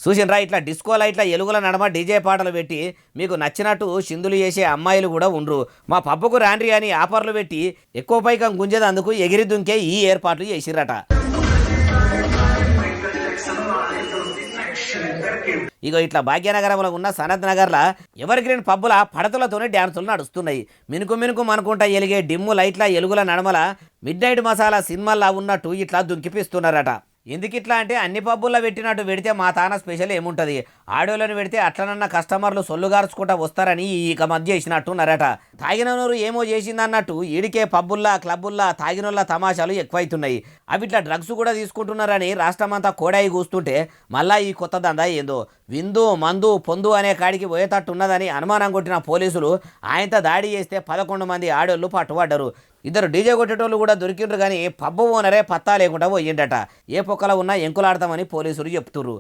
చూసినరా ఇట్లా డిస్కో లైట్ల ఎలుగుల నడమ డీజే పాటలు పెట్టి మీకు నచ్చినట్టు సిందులు చేసే అమ్మాయిలు కూడా ఉండ్రు. మా పబ్బుకు రాండ్రి అని ఆఫర్లు పెట్టి ఎక్కువ పైకం గుంజేదందుకు ఎగిరి దుంకే ఈ ఏర్పాట్లు చేసిరట. ఇగో ఇట్లా భాగ్యనగరంలో ఉన్న సనత్ నగర్లా ఎవరి గ్రీన్ పబ్బుల పడతలతోనే డ్యాన్సులు నడుస్తున్నాయి. మినుకు మినుకు అనుకుంటా ఎలిగే డిమ్ము లైట్ల ఎలుగుల నడమల మిడ్ నైట్ మసాలా సినిమాల్లా ఉన్నట్టు ఇట్లా దుంకిపిస్తున్నారట. ఎందుకిట్లా అంటే అన్ని పబ్బుల్లో పెట్టినట్టు పెడితే మా తాన స్పెషల్ ఏముంటుంది, ఆడియోలను పెడితే అట్లనన్న కస్టమర్లు సొల్లుగార్చుకుంటా వస్తారని ఇక మధ్య చేసినట్టున్నారట. తాగినోరు ఏమో చేసిందన్నట్టు ఈడికే పబ్బుల్లా క్లబ్బుల్లా తాగినోళ్ళ తమాషాలు ఎక్కువైతున్నాయి. అవి ఇట్లా డ్రగ్స్ కూడా తీసుకుంటున్నారని రాష్ట్రమంతా కోడాయి కూస్తుంటే మళ్ళా ఈ కొత్త దందా ఏందో విందు మందు పొందు అనే కాడికి పోయేటట్టున్నదని అనుమానం కొట్టిన పోలీసులు ఆయనతో దాడి చేస్తే 11 మంది ఆడోళ్ళు పట్టుబడ్డరు. ఇద్దరు డీజే కొట్టేటోళ్ళు కూడా దొరికిండ్రు కానీ పబ్బు ఓనరే పత్తా లేకుండా పోయిండట. ఏ పొక్కలో ఉన్నా ఎంకులాడతామని పోలీసులు చెప్తుర్రు.